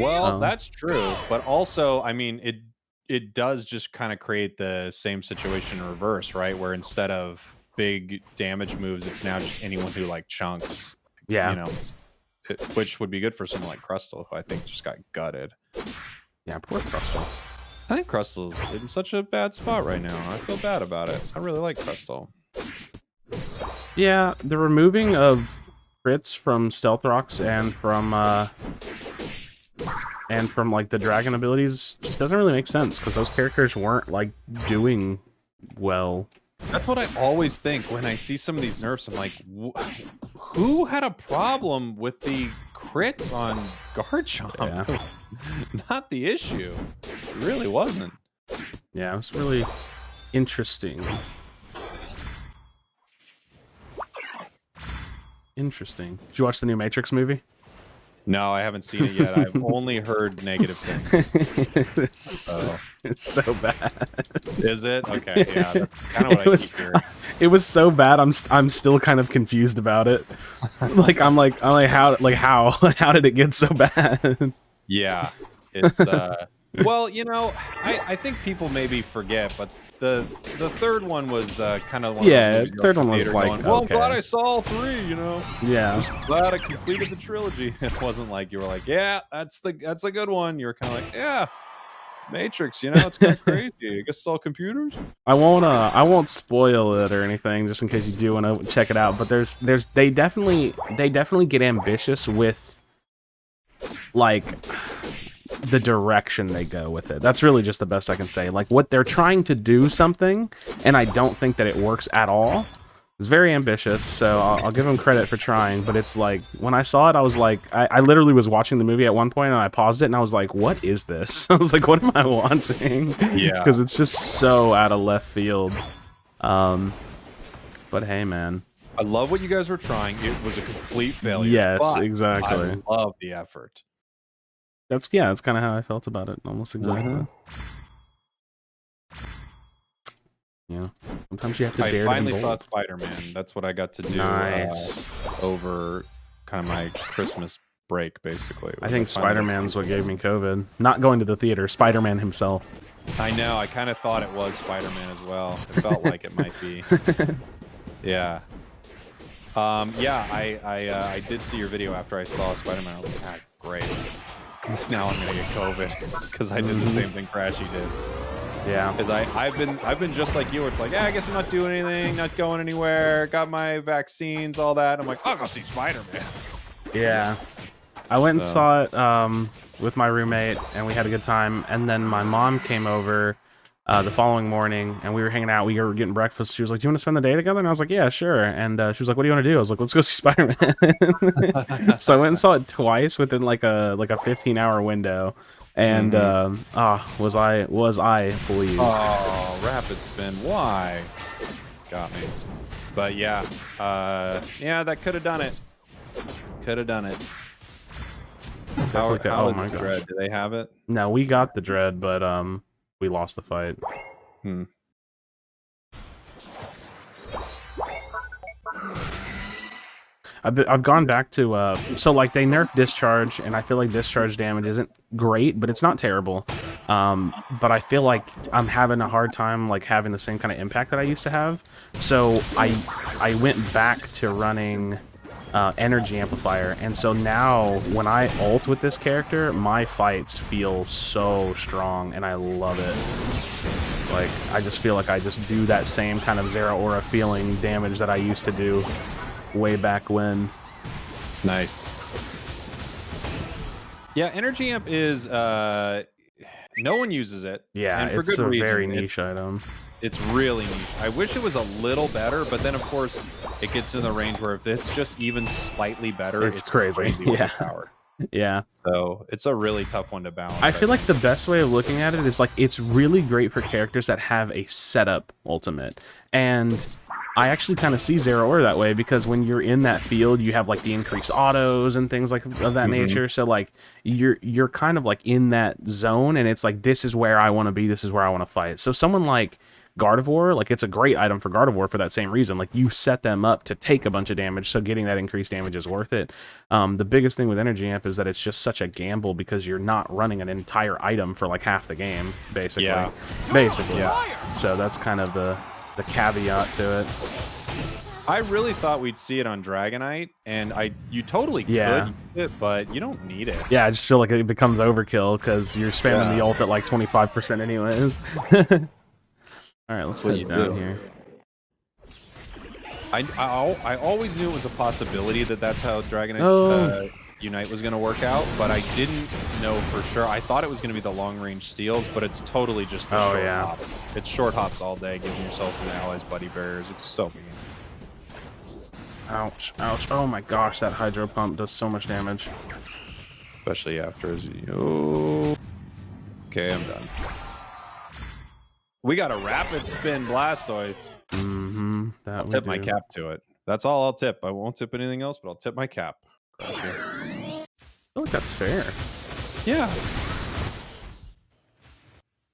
Well, that's true, but also, I mean, it does just kind of create the same situation in reverse, right? Where instead of big damage moves, it's now just anyone who like chunks, you Yeah. know, which would be good for someone like Crustle, who I think just got gutted. Yeah, poor Crustle. I think Crustle's in such a bad spot right now. I feel bad about it. I really like Crustle. Yeah, the removing of crits from Stealth Rocks and from like the dragon abilities just doesn't really make sense because those characters weren't like doing well. That's what I always think when I see some of these nerfs. I'm like, who had a problem with the crits on Garchomp? Yeah. Not the issue. It really wasn't. Yeah, it was really interesting. Interesting. Did you watch the new Matrix movie? No, I haven't seen it yet. I've only heard negative things. It's so bad. Is it? Okay, yeah. That's kind of what I keep hearing. It was so bad. I'm still kind of confused about it. I'm like how did it get so bad? Yeah, it's well, you know, I think people maybe forget, but the third one was kind of one. Yeah, the third one was like, going, well, okay. I'm glad I saw all three. You know. Yeah. I'm glad I completed the trilogy. It wasn't like you were like, yeah, that's a good one. You were kind of like, yeah, Matrix. You know, it's kind of crazy. I guess it's all computers. I won't spoil it or anything, just in case you do want to check it out. But they definitely get ambitious with like the direction they go with it. That's really just the best I can say. Like what they're trying to do something, and I don't think that it works at all. It's very ambitious, so I'll give them credit for trying, but it's like, when I saw it, I was like, I literally was watching the movie at one point, and I paused it, and I was like, what is this? I was like, what am I watching? Yeah. Because it's just so out of left field. But hey, man. I love what you guys were trying. It was a complete failure. Yes, exactly. I love the effort. That's kind of how I felt about it, almost exactly. Yeah, sometimes you have to dare to be bold. I finally saw Spider-Man. That's what I got to do over kind of my Christmas break, basically. I think Spider-Man's what gave me COVID. Not going to the theater, Spider-Man himself. I know, I kind of thought it was Spider-Man as well. It felt like it might be. Yeah. Yeah, I did see your video after I saw Spider-Man. I was like, ah, great. Now I'm gonna get COVID because I did the same thing Krashy did. Yeah, because I've been just like you. Where it's like, yeah, I guess I'm not doing anything, not going anywhere. Got my vaccines, all that. I'm like, I'll go see Spider-Man. Yeah, I went and saw it with my roommate, and we had a good time. And then my mom came over the following morning, and we were hanging out. We were getting breakfast. She was like, "Do you want to spend the day together?" And I was like, "Yeah, sure." And she was like, "What do you want to do?" I was like, "Let's go see Spider-Man." So I went and saw it twice within like a 15-hour window. And was I pleased? Oh, rapid spin! Why? Got me. But yeah, yeah, that could have done it. Could have done it. How oh my gosh. Dread? Do they have it? No, we got the Dread, but we lost the fight. I've gone back to so like they nerfed discharge, and I feel like discharge damage isn't great, but it's not terrible. But I feel like I'm having a hard time like having the same kind of impact that I used to have. So I went back to running energy amplifier, and so now when I ult with this character, my fights feel so strong, and I love it. Like I just feel like I just do that same kind of Zero Aura feeling damage that I used to do way back when. Nice. Yeah, energy amp is no one uses it. Yeah, and for it's good a reason. very niche item. It's really niche. I wish it was a little better, but then of course it gets in the range where if it's just even slightly better, it's crazy yeah. power. Yeah. So it's a really tough one to balance. I feel like the best way of looking at it is like it's really great for characters that have a setup ultimate. And I actually kind of see Zero Aura that way, because when you're in that field, you have like the increased autos and things like of that nature. So like you're kind of like in that zone, and it's like, this is where I want to be, this is where I want to fight. So someone like Gardevoir, like it's a great item for Gardevoir for that same reason. Like you set them up to take a bunch of damage, so getting that increased damage is worth it. The biggest thing with Energy Amp is that it's just such a gamble because you're not running an entire item for like half the game, basically. Yeah. Basically. Yeah. So that's kind of the caveat to it. I really thought we'd see it on Dragonite, and you totally could use it, but you don't need it. Yeah, I just feel like it becomes overkill because you're spamming the ult at like 25% anyways. All right, let's head down here. I always knew it was a possibility that's how Dragonite's Unite was going to work out, but I didn't know for sure. I thought it was going to be the long-range steals, but it's totally just the short hop. It's short hops all day, giving yourself and allies buddy barriers. It's so mean. Ouch, ouch. Oh my gosh, that Hydro Pump does so much damage. Especially after his... Oh. Okay, I'm done. We got a rapid spin Blastoise. Mm-hmm. I'll tip my cap to it. That's all I'll tip. I won't tip anything else, but I'll tip my cap. I feel like that's fair. Yeah.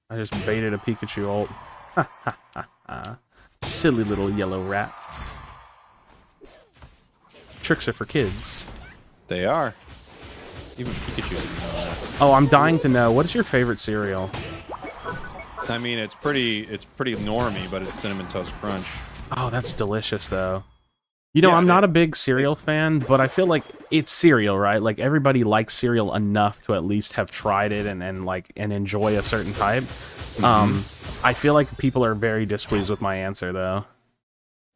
I just baited a Pikachu ult. Ha ha ha ha. Silly little yellow rat. Tricks are for kids. They are. Even Pikachu doesn't know that. Oh, I'm dying to know. What is your favorite cereal? I mean, it's pretty normy, but it's Cinnamon Toast Crunch. Oh, that's delicious, though. You know, I'm not a big cereal fan, but I feel like it's cereal, right? Like, everybody likes cereal enough to at least have tried it and enjoy a certain type. I feel like people are very displeased with my answer, though.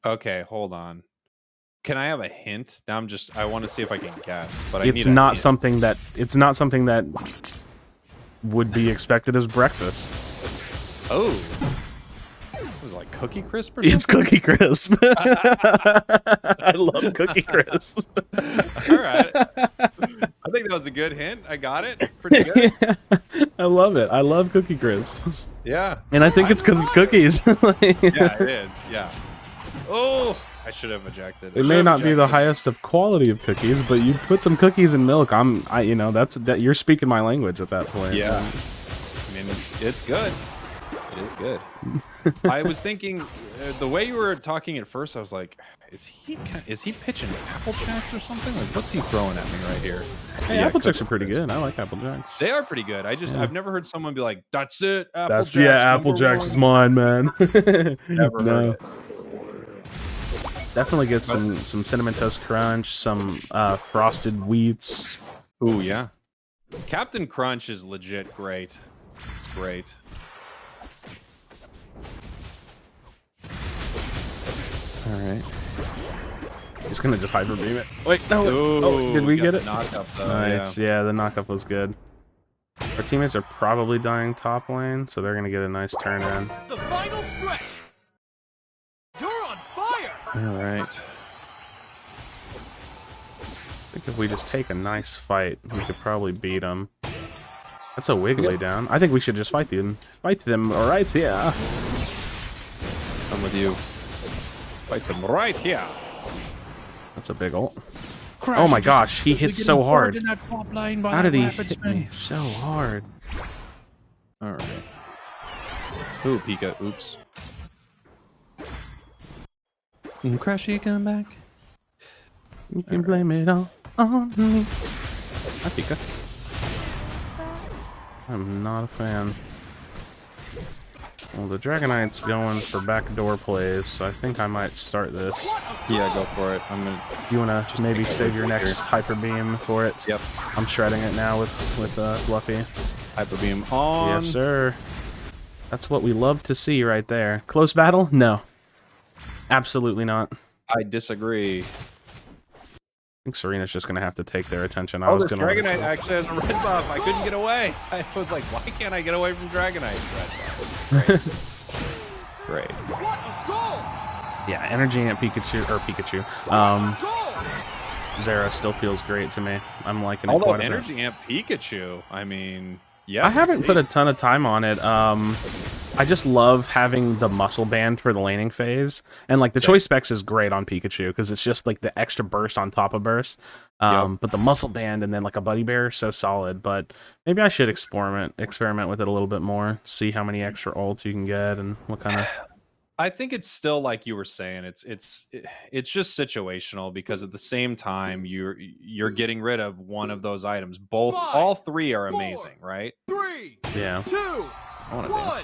Okay, hold on. Can I have a hint? Now I want to see if I can guess, but it's not something that would be expected as breakfast. Oh. Was it like Cookie Crisp or something? It's Cookie Crisp. I love Cookie Crisp. All right. I think that was a good hint. I got it. Pretty good. Yeah, I love it. I love Cookie Crisp. Yeah. And I think it's because it's cookies. Yeah, it is. Yeah. Oh, I should have ejected. It may not be the highest of quality of cookies, but you put some cookies in milk. You know, you're speaking my language at that point. Yeah. I mean, it's good. It is good. I was thinking the way you were talking at first, I was like, is he pitching Apple Jacks or something? Like, what's he throwing at me right here? Hey, yeah, Apple Jacks are pretty good. I like Apple Jacks. They are pretty good. I've never heard someone be like, "That's it, Jacks." Apple Jacks is mine, man. Never heard it. Definitely get some Cinnamon Toast Crunch, some Frosted Wheats. Ooh, yeah. Captain Crunch is legit great. It's great. All right. He's gonna just Hyper Beam it. Wait, no. Ooh, oh, did we get it? Knock-up, though, nice. Yeah, the knockup was good. Our teammates are probably dying top lane, so they're gonna get a nice turn in. The final stretch. You're on fire. All right. I think if we just take a nice fight, we could probably beat them. That's a Wiggly down. I think we should just fight them. Fight them right here. I'm with you. Fight them right here. That's a big ult. Oh my gosh, he hits so hard. How did he hit me so hard? All right. Ooh, Pika. Oops. Krashy, come back. You can blame it all on me. Hi, Pika. I'm not a fan. Well, the Dragonite's going for backdoor plays, so I think I might start this. Yeah, go for it. I'm gonna. You wanna maybe save your next Hyper Beam for it? Yep. I'm shredding it now with Fluffy. Hyper Beam on. Yes, sir. That's what we love to see right there. Close battle? No. Absolutely not. I disagree. I think Serena's just gonna have to take their attention. Oh, this Dragonite actually has a red buff. I couldn't get away. I was like, why can't I get away from Dragonite? Red buff. Great. What a goal! Yeah, Energy Ant Pikachu. Zera still feels great to me. I'm liking it Although quite a bit. Energy Amp Pikachu, I mean, yes. I haven't put a ton of time on it. I just love having the muscle band for the laning phase, and like the choice specs is great on Pikachu because it's just like the extra burst on top of burst. But the muscle band and then like a buddy bear are so solid. But maybe I should experiment with it a little bit more, see how many extra ults you can get and what kind of. I think it's still like you were saying. It's just situational because at the same time you're getting rid of one of those items. All three are amazing, right? 3, Yeah. 2, I want to 1.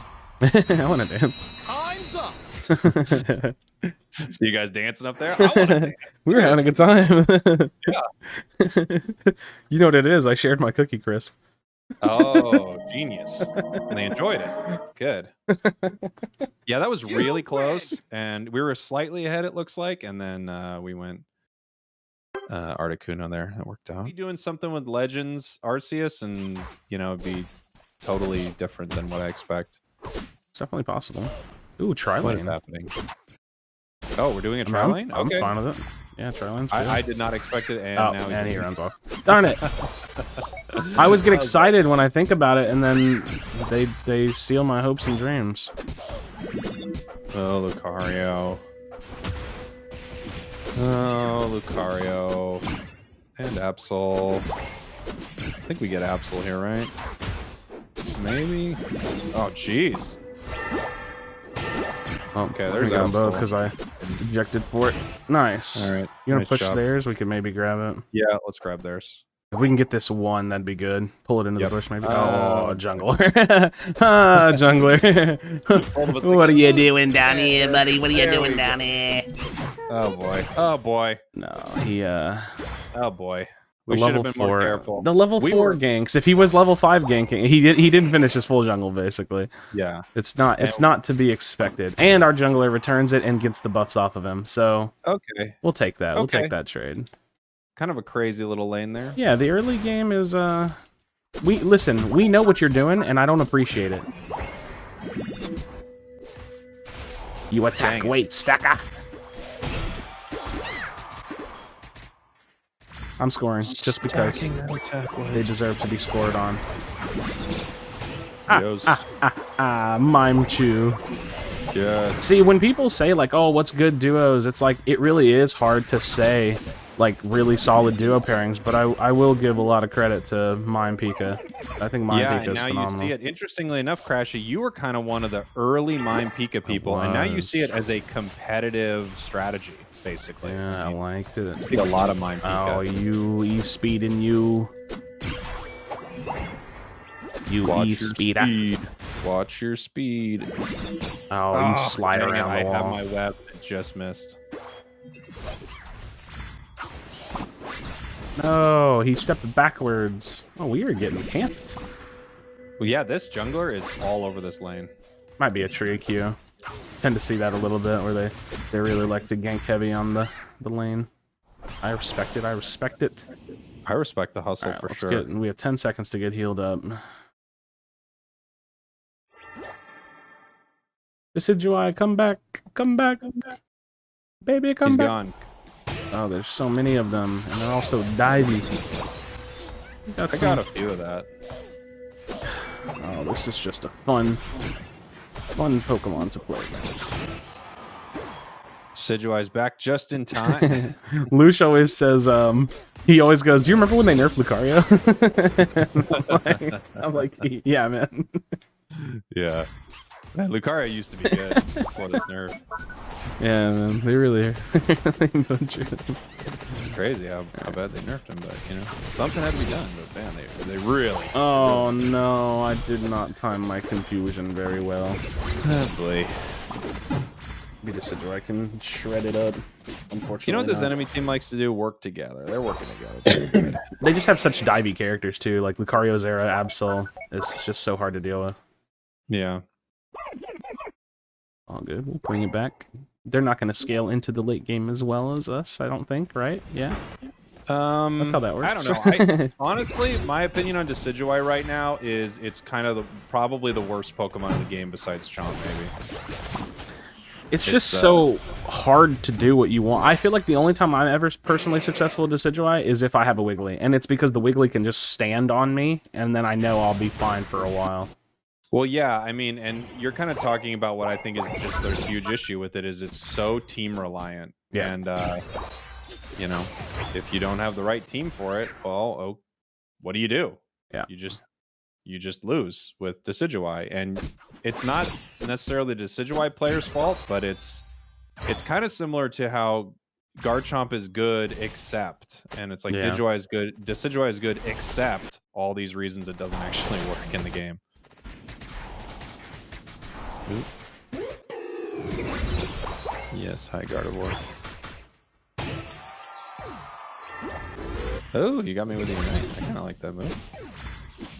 dance. I want to dance. Time's up. See you guys dancing up there. I want to dance. We were having a good time. Yeah. You know what it is? I shared my cookie crisp. Oh, genius. And they enjoyed it. Good. Yeah, that was really close. And we were slightly ahead, it looks like. And then we went Articuno there. That worked out. Be doing something with Legends Arceus, and it'd be totally different than what I expect. It's definitely possible. Ooh, tri What is lane. happening? Oh, we're doing a I mean, tri lane? I'm Okay. fine with it. Yeah, tri lane's good. I did not expect it, and Oh, now and he he's runs off. Darn it! I always get excited when I think about it, and then they steal my hopes and dreams. Oh, Lucario. Oh, Lucario. And Absol. I think we get Absol here, right? Maybe? Oh, jeez. Oh, Okay, there's them both Absol. because I ejected for it. Nice. All right. You want nice to push job. theirs? We could maybe grab it. Yeah, let's grab theirs. If we can get this one, that'd be good. Pull it into Yep. the bush, maybe. Oh, Oh, jungler. Ah, jungler. What are you doing down here, buddy? What are you doing down here? Oh, boy. Oh, boy. No, he, Oh, boy. We the should have level been more 4 careful. The level We 4 were- ganks. If he was level 5 ganking, he didn't finish his full jungle basically. Yeah. It's not to be expected. And our jungler returns it and gets the buffs off of him. So Okay. we'll take that. We'll Okay. take that trade. Kind of a crazy little lane there. Yeah, the early game is we know what you're doing and I don't appreciate it. You attack Dang it. weight stacker. I'm scoring just because they deserve to be scored on. Mime chew. Yes. See, when people say like, "Oh, what's good duos?" It's like it really is hard to say like really solid duo pairings. But I will give a lot of credit to Mime Pika. I think Mime Yeah, Pika and is now phenomenal. you see it. Interestingly enough, Krashy, you were kind of one of the early Mime Pika people, and now you see it as a competitive strategy, basically. Yeah, I liked it. I see a lot of Mime Pika. Oh, you e-speed and you Watch e-speed. your speed. Watch your speed. Oh, you slide dang it, around I the have wall. my web. It just missed. No, he stepped backwards. Oh, we are getting camped. Well, yeah, this jungler is all over this lane. Might be a trio queue. Tend to see that a little bit where they really like to gank heavy on the lane. I respect it. I respect it. I respect the hustle Alright, for let's sure. we have 10 seconds to get healed up. Decidueye, come back. Come back. Baby, come He's back. gone. Oh, there's so many of them, and they're all so divey. I got a few of that. Oh, this is just a fun Pokemon to play. Decidueye's back just in time. Lush always says, he always goes, "Do you remember when they nerfed Lucario?" I'm like, yeah, man. Yeah. Man, Lucario used to be good before this nerf. Yeah, man, they really butchered him. It's crazy how bad they nerfed him, but something had to be done. But man, they really. Oh no, I did not time my confusion very well. Oh boy. Be just a I can shred it up. Unfortunately, You know what this not. enemy team likes to do? Work together. They're working together. They just have such divey characters too. Like Lucario, Zera, Absol. It's just so hard to deal with. Yeah. All good. We'll bring it back. They're not going to scale into the late game as well as us, I don't think, right? Yeah. That's how that works. I don't know. Honestly, my opinion on Decidueye right now is it's kind of probably the worst Pokemon in the game besides Chomp, maybe. It's just so hard to do what you want. I feel like the only time I'm ever personally successful at Decidueye is if I have a Wiggly, and it's because the Wiggly can just stand on me, and then I know I'll be fine for a while. Well, yeah, I mean, and you're kind of talking about what I think is just their huge issue with it is it's so team reliant. Yeah. And, if you don't have the right team for it, well, what do you do? Yeah. You just you just lose with Decidueye. And it's not necessarily the Decidueye player's fault, but it's kind of similar to how Garchomp is good except, and it's like Yeah. Decidueye is good except all these reasons it doesn't actually work in the game. Oop. Yes, hi Gardevoir. Oh, you got me with the Unite. I kind of like that move.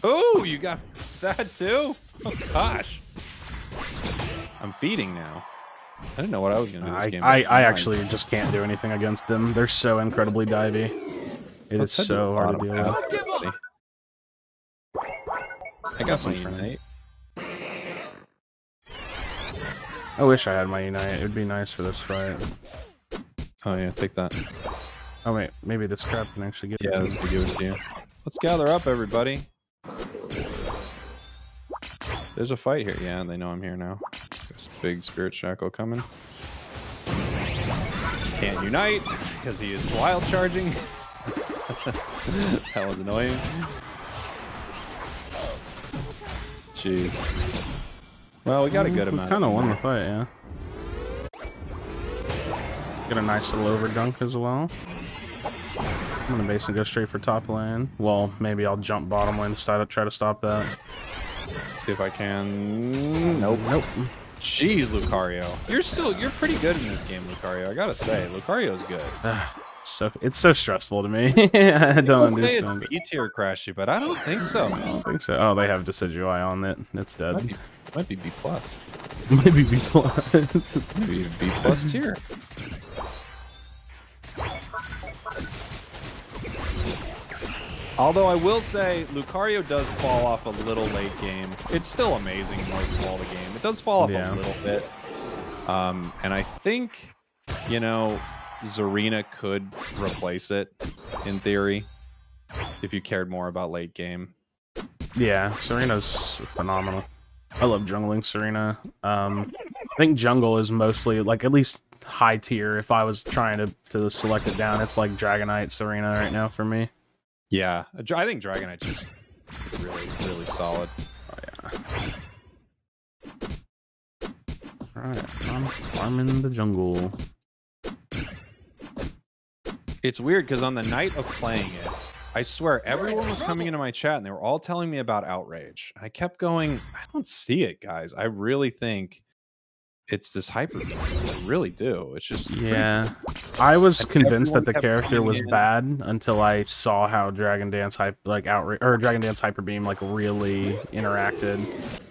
Oh, you got that too? Oh gosh. I'm feeding now. I didn't know what I was going to do this game. I actually just can't do anything against them. They're so incredibly divey. It is so hard to deal with. Don't give up. I got my Unite. I wish I had my Unite. It would be nice for this fight. Oh yeah, take that. Oh wait, maybe this crap can actually get Yeah, it. let's give it to you. Let's gather up, everybody. There's a fight here. Yeah, they know I'm here now. This big Spirit Shackle coming. Can't unite because he is wild charging. That was annoying. Jeez. Well, we got a good amount. Kind of won the fight, yeah. Get a nice little overdunk as well. I'm gonna basically go straight for top lane. Well, maybe I'll jump bottom lane to try to stop that. See if I can. Nope. Jeez, Lucario. You're pretty good in this game, Lucario. I gotta say, Lucario's good. It's so stressful to me. I don't understand. It's B tier Krashy, but I don't think so. I don't think so. Oh, they have Decidueye on it. It's dead. Might be B plus. Maybe B plus. Maybe B plus tier. Although I will say, Lucario does fall off a little late game. It's still amazing most of all the game. It does fall off a little bit. And I think, you know, Zarina could replace it, in theory, if you cared more about late game. Yeah, Serena's phenomenal. I love jungling Serena. I think jungle is mostly, like, at least high tier. If I was trying to select it down, it's like Dragonite Serena right now for me. Yeah, I think Dragonite's just really solid. Oh, yeah. Alright, I'm farming the jungle. It's weird, because on the night of playing it, I swear everyone was coming into my chat and they were all telling me about Outrage. I kept going, I don't see it, guys. I really think it's this hyper beam. I really do. It's just I was convinced that the character was bad until I saw how Dragon Dance Dragon Dance Hyper Beam like really interacted.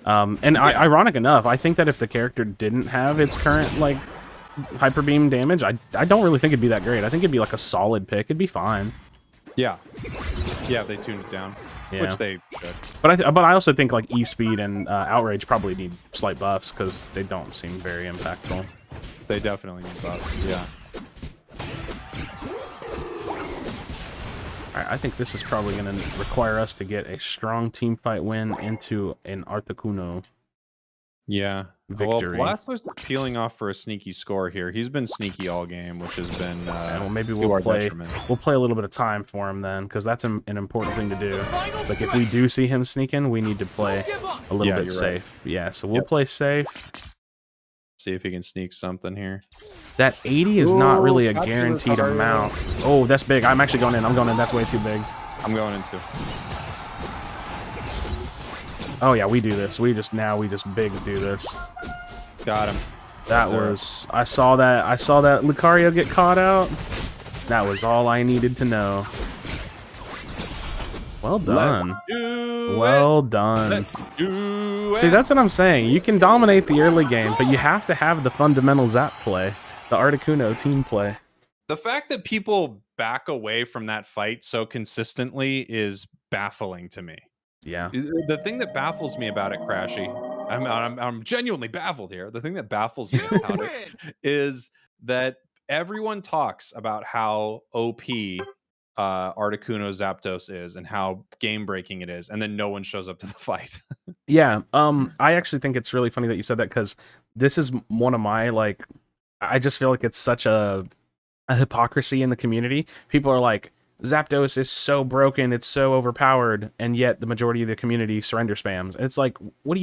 Ironic enough, I think that if the character didn't have its current like Hyper Beam damage, I don't really think it'd be that great. I think it'd be like a solid pick. It'd be fine. Yeah, they tuned it down, which they should. But I also think like E-Speed and Outrage probably need slight buffs because they don't seem very impactful. They definitely need buffs. Yeah. Alright, I think this is probably going to require us to get a strong team fight win into an Articuno. Yeah. Victory. Well, Blastoise is peeling off for a sneaky score here. He's been sneaky all game, which has been well, maybe we'll play a little bit of time for him then, because that's an important thing to do. It's like if we do see him sneaking, we need to play a little bit safe. Right. Yeah, so we'll play safe. See if he can sneak something here. That 80 is not really a guaranteed amount. Oh, that's big. I'm actually going in. I'm going in. That's way too big. I'm going in too. Oh yeah, we do this. We just big do this. Got him. That was I saw that Lucario get caught out. That was all I needed to know. Well done. Well done. See, that's what I'm saying. You can dominate the early game, but you have to have the fundamental Zap play, the Articuno team play. The fact that people back away from that fight so consistently is baffling to me. Yeah. The thing that baffles me about it, Krashy, I'm genuinely baffled here. The thing that baffles me about it is that everyone talks about how OP Articuno Zapdos is and how game breaking it is, and then no one shows up to the fight. Yeah. I actually think it's really funny that you said that, because this is one of my I just feel like it's such a hypocrisy in the community. People are like, Zapdos is so broken, it's so overpowered, and yet the majority of the community surrender spams. It's like, what are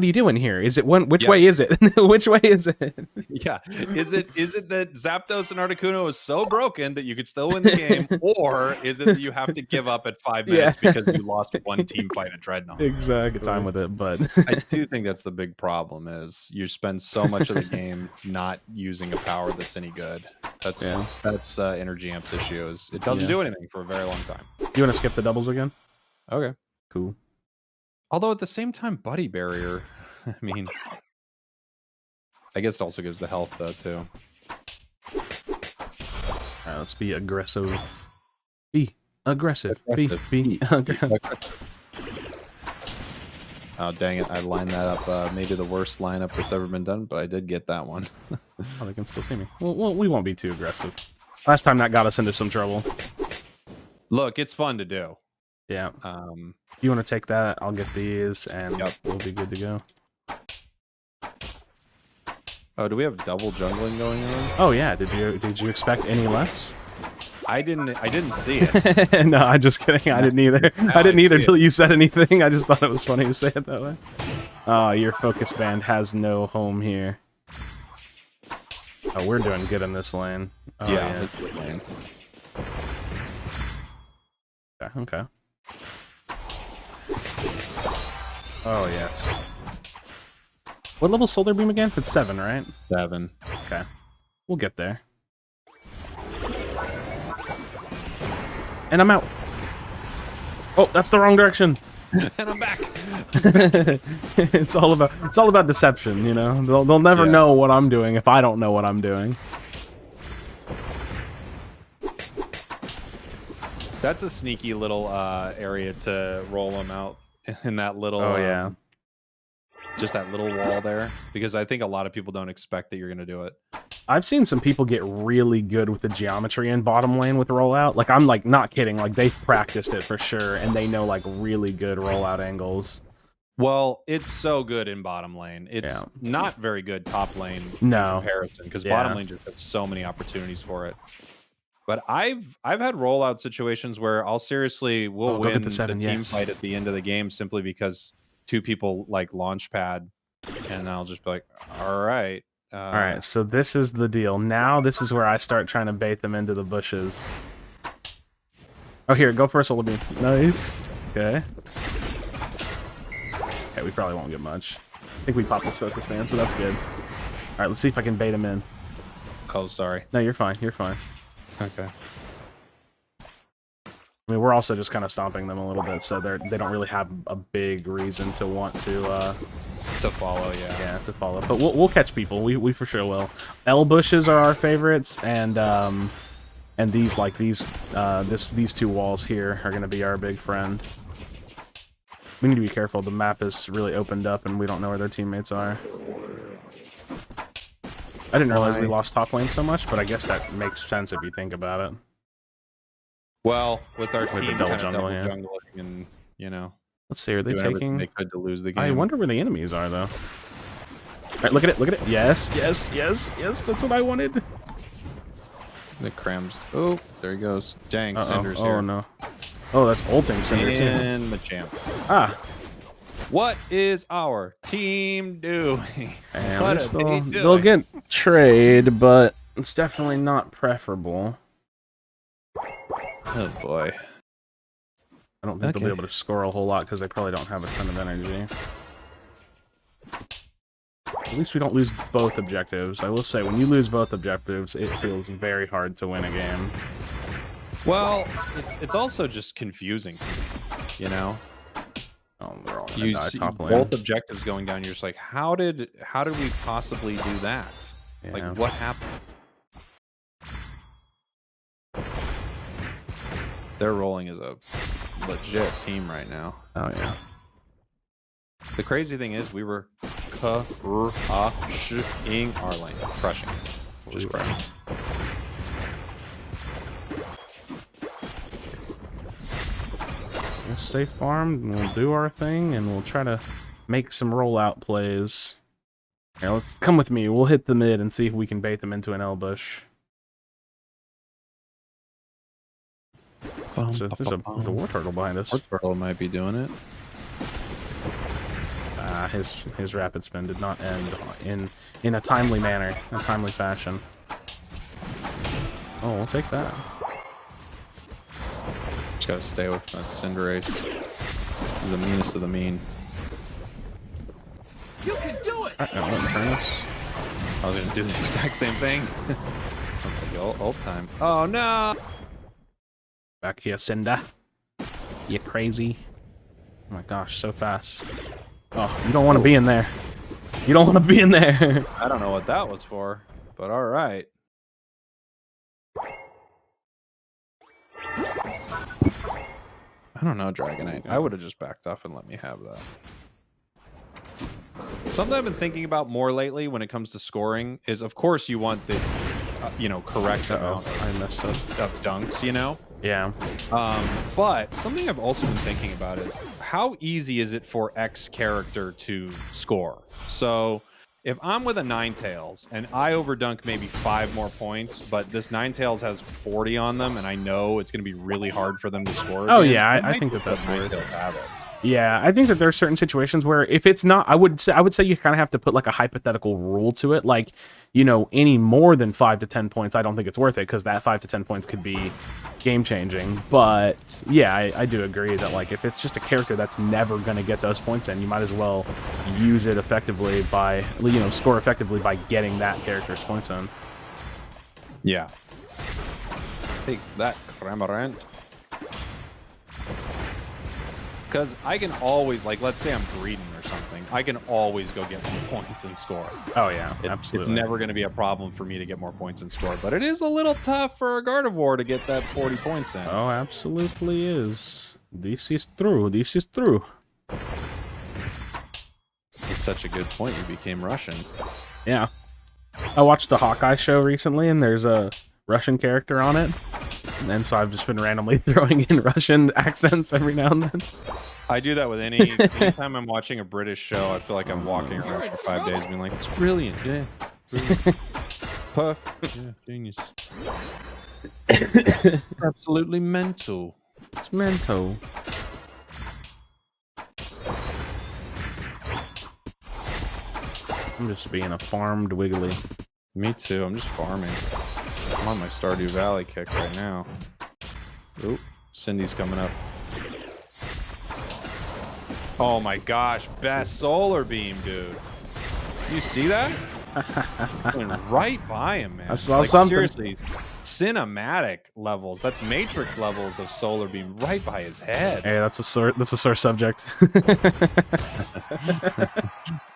you doing here? Is it which way is it? Which way is it? Yeah. Is it that Zapdos and Articuno is so broken that you could still win the game, or is it that you have to give up at 5 minutes because you lost one team fight at Dreadnought? Exactly. Time with it, but I do think that's the big problem is you spend so much of the game not using a power that's any good. That's Energy Amp's issue is it doesn't do anything for a very long time. You want to skip the doubles again? Okay. Cool. Although at the same time, Buddy Barrier, I mean, I guess it also gives the health though too. Alright, let's be aggressive. Be aggressive. Be aggressive. Oh, dang it. I lined that up. Maybe the worst lineup that's ever been done, but I did get that one. Oh, they can still see me. Well, we won't be too aggressive. Last time that got us into some trouble. Look, it's fun to do. Yeah. You want to take that? I'll get these, and Yep. we'll be good to go. Oh, do we have double jungling going on? Oh yeah. Did you expect any less? I didn't see it. No, I'm just kidding. I didn't either. I didn't either till you said anything. I just thought it was funny to say it that way. Oh, your focus band has no home here. Oh, we're doing good in this lane. Oh, yeah. That's good lane. Okay. Oh yes. What level Solar Beam again? It's 7, right? 7. Okay. We'll get there. And I'm out. Oh, that's the wrong direction. And I'm back. It's all about deception, you know. They'll never know what I'm doing if I don't know what I'm doing. That's a sneaky little area to roll them out in that little. Oh yeah. Just that little wall there, because I think a lot of people don't expect that you're going to do it. I've seen some people get really good with the geometry in bottom lane with rollout. Like, I'm like not kidding. Like, they've practiced it for sure, and they know like really good rollout angles. Well, it's so good in bottom lane. It's not very good top lane in comparison, because bottom lane just has so many opportunities for it. But I've had rollout situations where I'll seriously will win the team fight at the end of the game simply because 2 people like launch pad, and I'll just be like, all right. All right, so this is the deal. Now this is where I start trying to bait them into the bushes. Oh, here, go for a Solar Beam. Nice. Okay. Okay, we probably won't get much. I think we popped this focus man, so that's good. All right, let's see if I can bait him in. Oh, sorry. No, you're fine. You're fine. Okay. I mean, we're also just kind of stomping them a little bit, so they don't really have a big reason to want to follow. Yeah, to follow. But we'll catch people. We for sure will. L bushes are our favorites, and these these 2 walls here are going to be our big friend. We need to be careful. The map is really opened up, and we don't know where their teammates are. I didn't realize we lost top lane so much, but I guess that makes sense if you think about it. Well, with our team double kind of jungling, jungling and, you know. Let's see, are they taking... They could to lose the game. I wonder where the enemies are, though. Alright, look at it, look at it. Yes, yes, yes, yes, that's what I wanted. The crams. Oh, there he goes. Dang, Cinder's here. Oh, no. Oh, that's ulting Cinder, too. And Machamp. Ah. What is our team doing? And they'll get trade, but it's definitely not preferable. Oh boy. I don't think they'll be able to score a whole lot because they probably don't have a ton of energy. At least we don't lose both objectives. I will say, when you lose both objectives, it feels very hard to win a game. Well, it's also just confusing, you know? Oh, they're all you die see top lane. both objectives going down, you're just like, how did we possibly do that? Yeah. Like, what happened? They're rolling as a legit team right now. Oh, yeah. The crazy thing is, we were crushing our lane. Crushing. Just crushing. We'll stay farmed, and we'll do our thing, and we'll try to make some rollout plays. Here, let's come with me. We'll hit the mid and see if we can bait them into an L bush. There's a war turtle behind us. War turtle might be doing it. His rapid spin did not end in a timely manner, a timely fashion. Oh, we'll take that. Just gotta stay away from that Cinderace. He's the meanest of the mean. You can do it! I was gonna do the exact same thing. I was like, old time. Oh no! Back here, Cinder. You crazy? Oh my gosh, so fast. Oh, you don't want to be in there. You don't want to be in there. I don't know what that was for, but all right. I don't know, Dragonite. I would have just backed off and let me have that. Something I've been thinking about more lately when it comes to scoring is, of course, you want the, correct amount I messed up. of dunks, you know? Yeah. But something I've also been thinking about is how easy is it for X character to score? So if I'm with a Ninetales and I overdunk maybe 5 more points, but this Ninetales has 40 on them and I know it's going to be really hard for them to score. Oh again, yeah, I think that's worth Ninetales have it. Yeah, I think that there are certain situations where if it's not, I would say you kind of have to put like a hypothetical rule to it. Like, any more than 5 to 10 points, I don't think it's worth it because that 5 to 10 points could be game changing. But yeah, I do agree that like if it's just a character that's never going to get those points in, you might as well use it effectively by, score effectively by getting that character's points in. Yeah. Take that, Cramorant. Because I can always, like, let's say I'm breeding or something, I can always go get more points and score. Oh, yeah, It's never going to be a problem for me to get more points and score, but it is a little tough for a Gardevoir to get that 40 points in. Oh, absolutely is. This is true. This is true. It's such a good point. You became Russian. Yeah. I watched the Hawkeye show recently, and there's a Russian character on it. And so I've just been randomly throwing in Russian accents every now and then. I do that with anytime I'm watching a British show. I feel like I'm walking around for 5 days being like, it's brilliant, yeah. Brilliant. Perfect, yeah, genius. Absolutely mental. It's mental. I'm just being a farmed Wiggly. Me too, I'm just farming. I'm on my Stardew Valley kick right now. Oop, Cindy's coming up. Oh my gosh, best solar beam, dude. You see that? Went right by him, man. I saw something. Seriously, cinematic levels. That's Matrix levels of solar beam right by his head. Hey, that's a sore subject.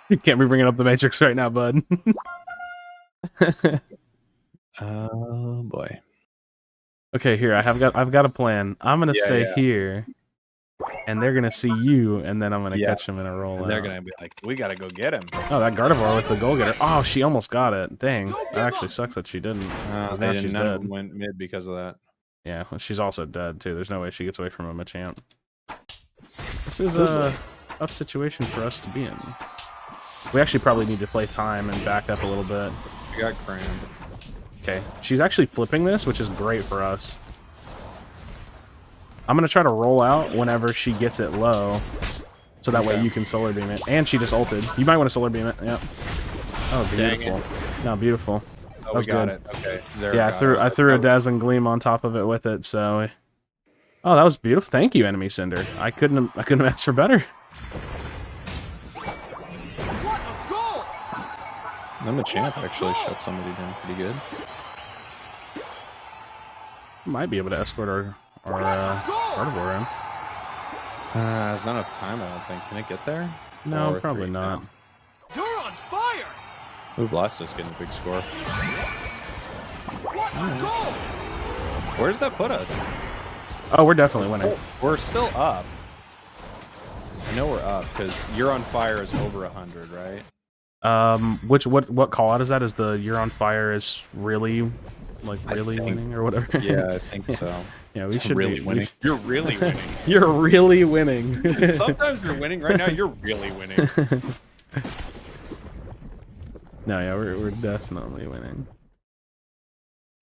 You can't be bringing up the Matrix right now, bud. Oh boy. Okay, here I've got a plan. I'm gonna stay here, and they're gonna see you, and then I'm gonna catch them in a roll. And they're gonna be like, "We gotta go get him." Oh, that Gardevoir with the goal getter. Oh, she almost got it. Dang, that actually sucks that she didn't. They now didn't. she's None of dead. them went mid because of that. Yeah, well, she's also dead too. There's no way she gets away from a Machamp. This is a tough situation for us to be in. We actually probably need to play time and back up a little bit. We got crammed. Okay, she's actually flipping this, which is great for us. I'm going to try to roll out whenever she gets it low, so that way you can solar beam it. And she just ulted. You might want to solar beam it, yep. Oh, beautiful. No, beautiful. Oh, that was we got good. it. Okay. Zero Yeah, got I threw a Dazzling Gleam on top of it with it, so... Oh, that was beautiful. Thank you, Enemy Cinder. I couldn't have asked for better. What a goal! Then the champ actually shut somebody down pretty good. Might be able to escort our Gardevoir in. There's not enough time, I don't think. Can it get there? No, 4, probably 3, not. no. You're on fire! Ooh, Blastoise getting a big score. What a goal! Where does that put us? Oh, we're definitely winning. Oh, we're still up. I know we're up because You're on Fire is over 100, right? What call out is that? Is the You're on Fire is really, like, really winning or whatever? Yeah, I think so. Yeah, we should really be winning. You're really winning. You're really winning. Sometimes you're winning. Right now, you're really winning. No, yeah, we're definitely winning.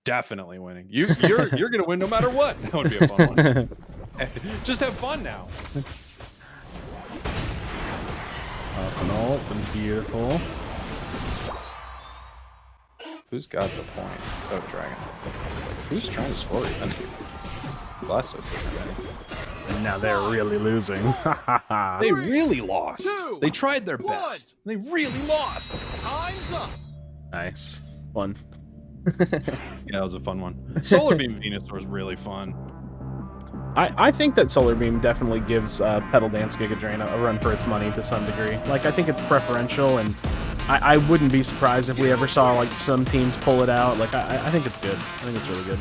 definitely winning. You're gonna win no matter what. That would be a fun one. Just have fun now. That's an ult and beautiful. Who's got the points? Oh, Dragon. Like, who's trying to score eventually? Bless us. And now they're really losing. They really lost. 2, They tried their 1. best. They really lost. Time's up. Nice. Fun. Yeah, that was a fun one. Solar Beam Venusaur was really fun. I think that Solar Beam definitely gives Pedal Dance Giga Drain a run for its money to some degree. Like, I think it's preferential, and I wouldn't be surprised if we ever saw, like, some teams pull it out. Like, I think it's good. I think it's really good.